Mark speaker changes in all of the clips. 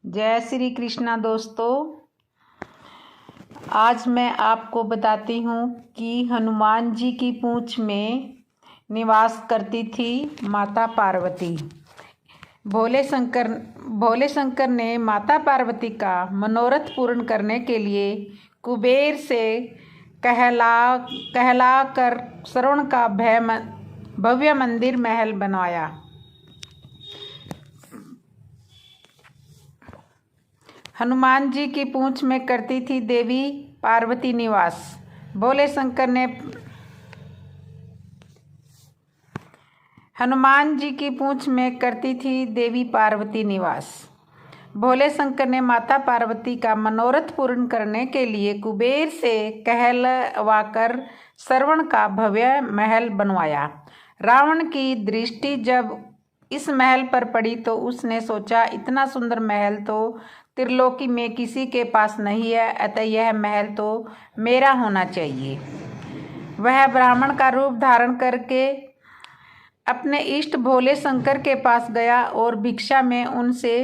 Speaker 1: जय श्री कृष्णा दोस्तों। आज मैं आपको बताती हूँ कि हनुमान जी की पूंछ में निवास करती थी माता पार्वती। भोले शंकर ने माता पार्वती का मनोरथ पूर्ण करने के लिए कुबेर से कहला कर श्रवण का भव्य मंदिर महल बनवाया। हनुमान जी की पूंछ में करती थी देवी पार्वती निवास। भोले शंकर ने हनुमान जी की पूंछ में करती थी देवी पार्वती निवास। भोले शंकर ने माता पार्वती का मनोरथ पूर्ण करने के लिए कुबेर से कहलवाकर श्रवण का भव्य महल बनवाया। रावण की दृष्टि जब इस महल पर पड़ी तो उसने सोचा, इतना सुंदर महल तो त्रिलोकी में किसी के पास नहीं है, अतः यह महल तो मेरा होना चाहिए। वह ब्राह्मण का रूप धारण करके अपने इष्ट भोले शंकर के पास गया और भिक्षा में उनसे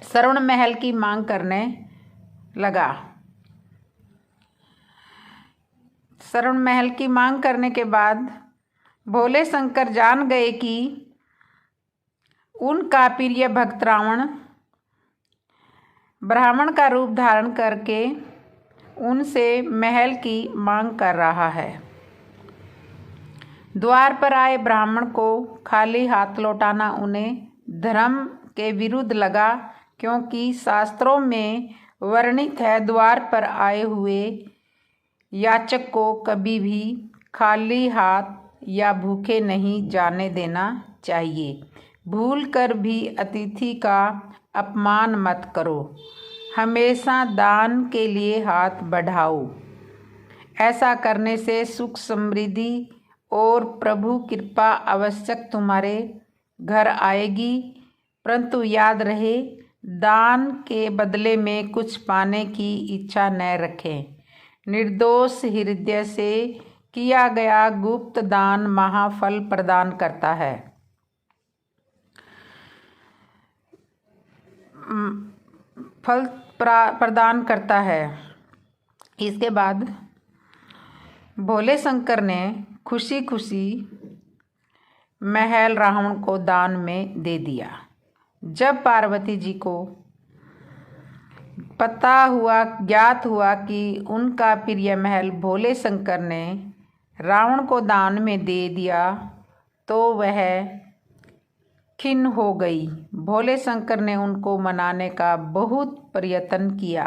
Speaker 1: श्रवण महल की मांग करने लगा। श्रवण महल की मांग करने के बाद भोले शंकर जान गए कि उनका प्रिय भक्त रावण ब्राह्मण का रूप धारण करके उनसे महल की मांग कर रहा है। द्वार पर आए ब्राह्मण को खाली हाथ लौटाना उन्हें धर्म के विरुद्ध लगा, क्योंकि शास्त्रों में वर्णित है, द्वार पर आए हुए याचक को कभी भी खाली हाथ या भूखे नहीं जाने देना चाहिए। भूल कर भी अतिथि का अपमान मत करो, हमेशा दान के लिए हाथ बढ़ाओ। ऐसा करने से सुख समृद्धि और प्रभु कृपा आवश्यक तुम्हारे घर आएगी। परंतु याद रहे, दान के बदले में कुछ पाने की इच्छा न रखें। निर्दोष हृदय से किया गया गुप्त दान महाफल प्रदान करता है। फल प्रदान करता है। इसके बाद भोले शंकर ने खुशी खुशी महल रावण को दान में दे दिया। जब पार्वती जी को ज्ञात हुआ कि उनका प्रिय महल भोले शंकर ने रावण को दान में दे दिया, तो वह खिन्न हो गई। भोले शंकर ने उनको मनाने का बहुत प्रयत्न किया,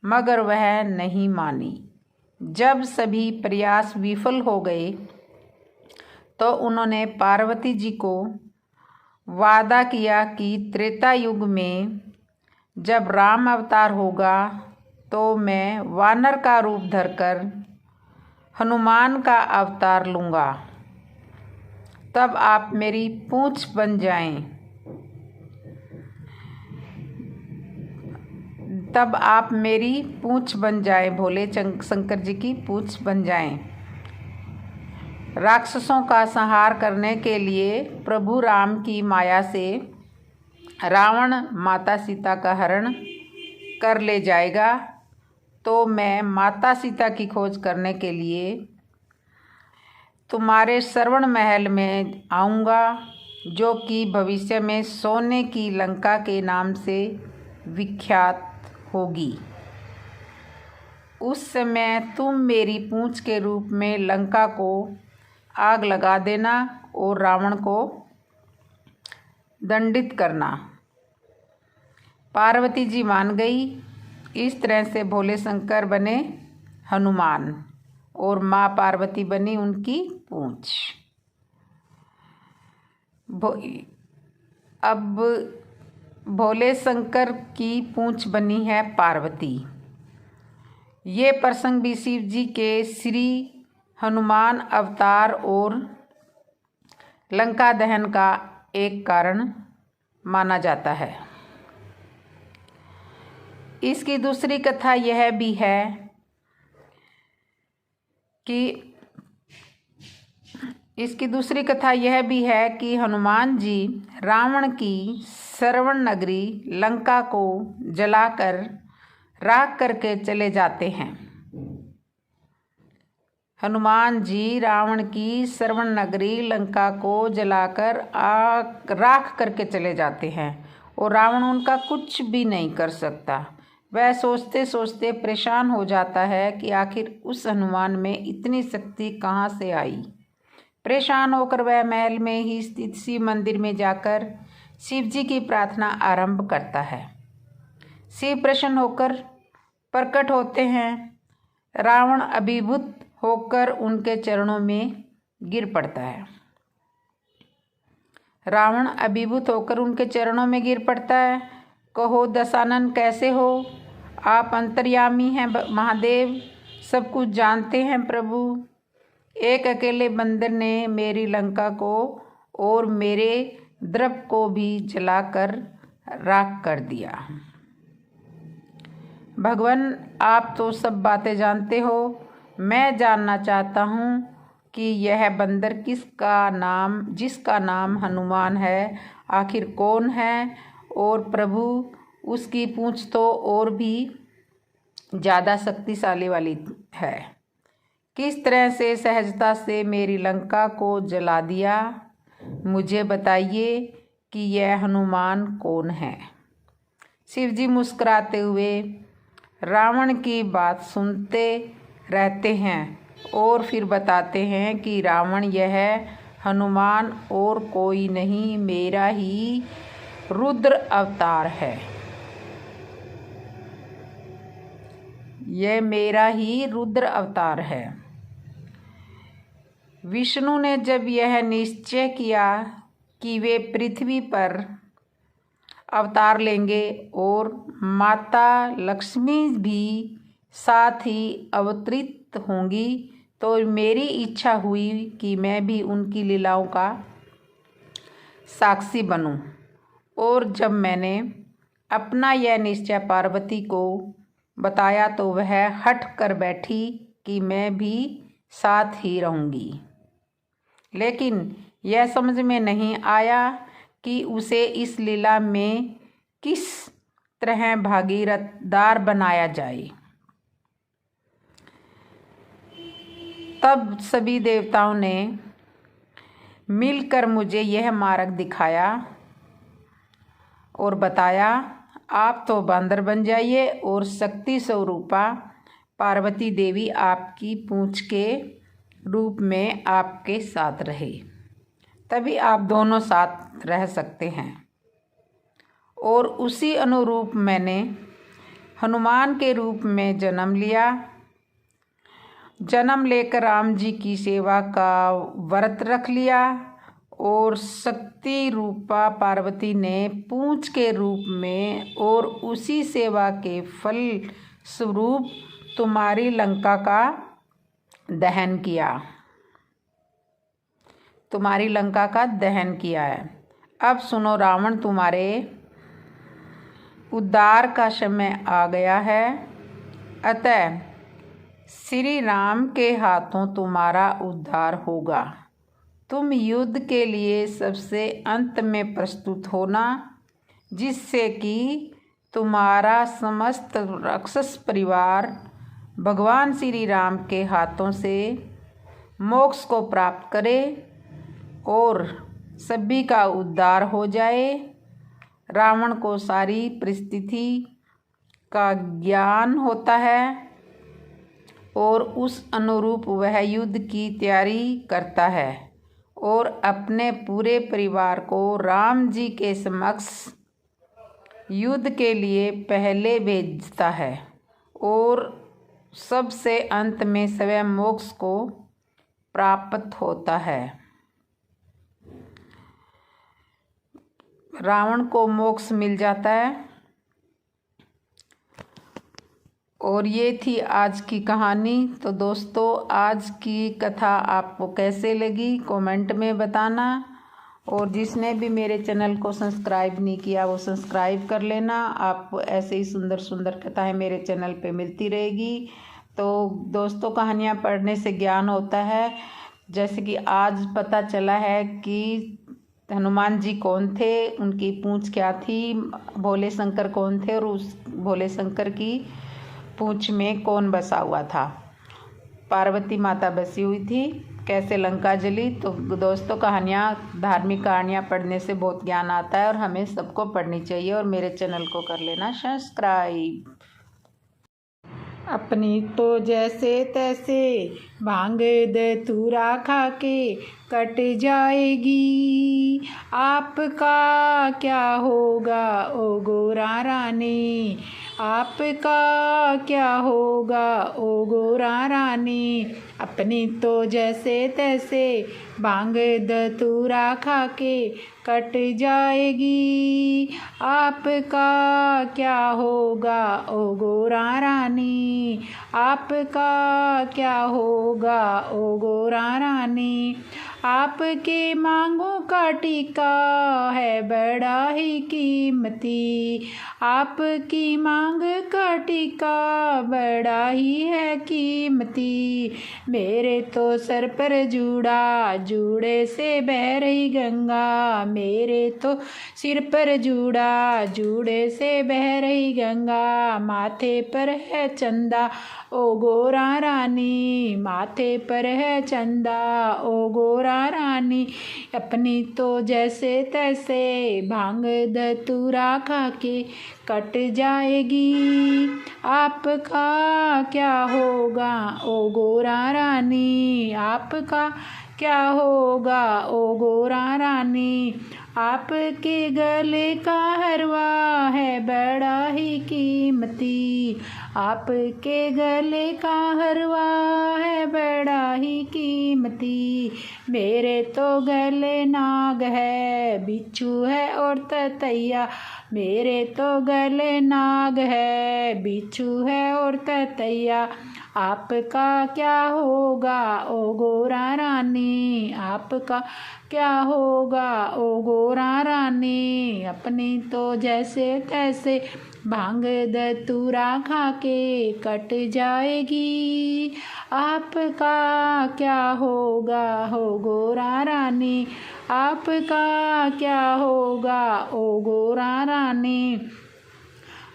Speaker 1: मगर वह नहीं मानी। जब सभी प्रयास विफल हो गए तो उन्होंने पार्वती जी को वादा किया कि त्रेता युग में जब राम अवतार होगा तो मैं वानर का रूप धरकर हनुमान का अवतार लूँगा। तब आप मेरी पूंछ बन जाएं। भोले शंकर जी की पूंछ बन जाएं। राक्षसों का संहार करने के लिए प्रभु राम की माया से रावण माता सीता का हरण कर ले जाएगा, तो मैं माता सीता की खोज करने के लिए तुम्हारे श्रवण महल में आऊँगा, जो कि भविष्य में सोने की लंका के नाम से विख्यात होगी। उस समय तुम मेरी पूंछ के रूप में लंका को आग लगा देना और रावण को दंडित करना। पार्वती जी मान गई। इस तरह से भोले शंकर बने हनुमान और माँ पार्वती बनी उनकी पूंछ। अब भोले शंकर की पूंछ बनी है पार्वती। ये प्रसंग भी शिव जी के श्री हनुमान अवतार और लंका दहन का एक कारण माना जाता है। इसकी दूसरी कथा यह भी है कि हनुमान जी रावण की श्रवण नगरी लंका को जलाकर राख करके चले जाते हैं। हनुमान जी रावण की श्रवण नगरी लंका को जलाकर राख करके चले जाते हैं और रावण उनका कुछ भी नहीं कर सकता। वह सोचते सोचते परेशान हो जाता है कि आखिर उस हनुमान में इतनी शक्ति कहाँ से आई। परेशान होकर वह महल में ही स्थित शिव मंदिर में जाकर शिव जी की प्रार्थना आरंभ करता है। शिव प्रसन्न होकर प्रकट होते हैं। रावण अभिभूत होकर उनके चरणों में गिर पड़ता है। रावण अभिभूत होकर उनके चरणों में गिर पड़ता है। कहो दशानन, कैसे हो? आप अंतर्यामी हैं महादेव, सब कुछ जानते हैं प्रभु। एक अकेले बंदर ने मेरी लंका को और मेरे द्रव्य को भी जलाकर राख कर दिया। भगवान, आप तो सब बातें जानते हो। मैं जानना चाहता हूँ कि यह बंदर जिसका नाम हनुमान है, आखिर कौन है? और प्रभु, उसकी पूंछ तो और भी ज़्यादा शक्तिशाली वाली है। किस तरह से सहजता से मेरी लंका को जला दिया? मुझे बताइए कि यह हनुमान कौन है। शिव जी मुस्कुराते हुए रावण की बात सुनते रहते हैं और फिर बताते हैं कि रावण, यह हनुमान और कोई नहीं, मेरा ही रुद्र अवतार है। यह मेरा ही रुद्र अवतार है। विष्णु ने जब यह निश्चय किया कि वे पृथ्वी पर अवतार लेंगे और माता लक्ष्मी भी साथ ही अवतरित होंगी, तो मेरी इच्छा हुई कि मैं भी उनकी लीलाओं का साक्षी बनूं। और जब मैंने अपना यह निश्चय पार्वती को बताया तो वह हट कर बैठी कि मैं भी साथ ही रहूंगी। लेकिन यह समझ में नहीं आया कि उसे इस लीला में किस तरह भागीदार बनाया जाए। तब सभी देवताओं ने मिलकर मुझे यह मार्ग दिखाया और बताया, आप तो बंदर बन जाइए और शक्ति स्वरूपा पार्वती देवी आपकी पूंछ के रूप में आपके साथ रहे, तभी आप दोनों साथ रह सकते हैं। और उसी अनुरूप मैंने हनुमान के रूप में जन्म लिया। जन्म लेकर राम जी की सेवा का व्रत रख लिया और शक्ति रूपा पार्वती ने पूंछ के रूप में और उसी सेवा के फल स्वरूप तुम्हारी लंका का दहन किया। तुम्हारी लंका का दहन किया है। अब सुनो रावण, तुम्हारे उद्धार का समय आ गया है। अतः श्री राम के हाथों तुम्हारा उद्धार होगा। तुम युद्ध के लिए सबसे अंत में प्रस्तुत होना, जिससे कि तुम्हारा समस्त राक्षस परिवार भगवान श्री राम के हाथों से मोक्ष को प्राप्त करे और सभी का उद्धार हो जाए। रावण को सारी परिस्थिति का ज्ञान होता है और उस अनुरूप वह युद्ध की तैयारी करता है और अपने पूरे परिवार को राम जी के समक्ष युद्ध के लिए पहले भेजता है और सबसे अंत में स्वयं मोक्ष को प्राप्त होता है। रावण को मोक्ष मिल जाता है। और ये थी आज की कहानी। तो दोस्तों, आज की कथा आपको कैसे लगी कमेंट में बताना, और जिसने भी मेरे चैनल को सब्सक्राइब नहीं किया वो सब्सक्राइब कर लेना। आपको ऐसे ही सुंदर सुंदर कथाएं मेरे चैनल पे मिलती रहेगी। तो दोस्तों, कहानियाँ पढ़ने से ज्ञान होता है। जैसे कि आज पता चला है कि हनुमान जी कौन थे, उनकी पूंछ क्या थी, भोले शंकर कौन थे और उस भोले शंकर की पूंछ में कौन बसा हुआ था। पार्वती माता बसी हुई थी। कैसे लंका जली। तो दोस्तों, कहानियाँ, धार्मिक कहानियाँ पढ़ने से बहुत ज्ञान आता है और हमें सबको पढ़नी चाहिए। और मेरे चैनल को कर लेना सब्सक्राइब। अपनी तो जैसे तैसे भांग धतूरा खा के कट जाएगी, आपका क्या होगा ओ गोरा रानी, आपका क्या होगा ओ गोरा रानी। अपनी तो जैसे तैसे भांग धतूरा खा के कट जाएगी, आपका क्या होगा ओ गोरा रानी, आपका क्या होगा ओ गोरा रानी। आपके मांगों का टीका है बड़ा ही कीमती, आपकी मांग का टीका बड़ा ही है कीमती। मेरे तो सर पर जूड़ा, जूड़े से बह रही गंगा, मेरे तो सिर पर जूड़ा, जूड़े से बह रही गंगा। माथे पर है चंदा ओ गोरा रानी, माथे पर है चंदा ओ गोरा रानी। अपनी तो जैसे तैसे भांग धतूरा खा के कट जाएगी, आपका क्या होगा ओ गोरा रानी, आपका क्या होगा ओ गोरा रानी। आपके गले का हरवा है बड़ा ही कीमती, आपके गले का हरवा है बड़ा ही कीमती। मेरे तो गले नाग है, बिच्छू है और ततैया, मेरे तो गले नाग है, बिच्छू है और ततैया। आपका क्या होगा ओ गोरा रानी, आपका क्या होगा ओ गोरा रानी। अपनी तो जैसे तैसे भांग धतूरा खा के कट जाएगी, आपका क्या होगा हो गोरा रानी, आपका क्या होगा ओ गोरा रानी।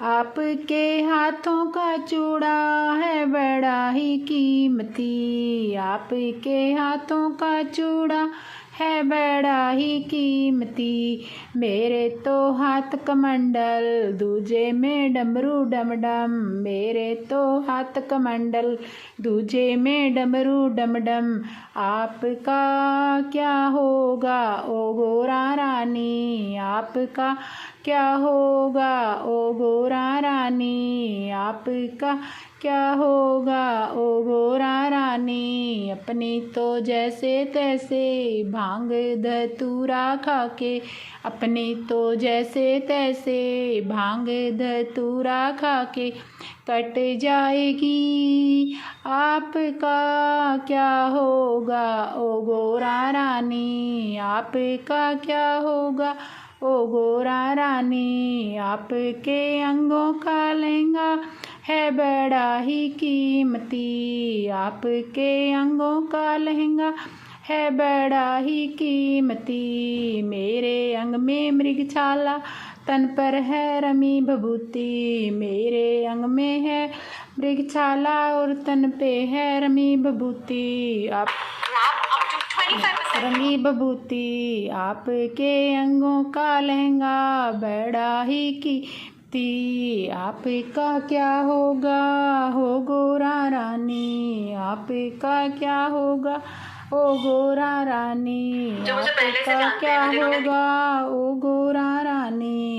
Speaker 1: आपके हाथों का चूड़ा है बड़ा ही कीमती, आपके हाथों का चूड़ा है बड़ा ही कीमती। मेरे तो हाथ कमंडल, दूजे में डमरू डमडम, मेरे तो हाथ कमंडल, दूजे में डमरू डमडम। आपका क्या होगा ओ गोरा रानी, आपका क्या होगा ओ गोरा रानी, आपका क्या होगा ओ गोरा रानी। अपनी तो जैसे तैसे भांग धतूरा खा के, अपनी तो जैसे तैसे भांग धतूरा खा के कट जाएगी, आपका क्या होगा ओ गोरा रानी, आपका क्या होगा ओ गोरा रानी। आपके अंगों का लहंगा है बड़ा ही कीमती, आपके अंगों का लहंगा है बड़ा ही कीमती। मेरे अंग में मृगछाला, तन पर है रमी भभूति, मेरे अंग में है मृगछाला और तन पे है रमी भभूति। आप रमी भभूति, आपके अंगों का लहंगा बड़ा ही कीमती, आपका क्या होगा हो गोरा रानी, आपका क्या होगा ओ गोरा रानी, आपका क्या होगा ओ गोरा रानी।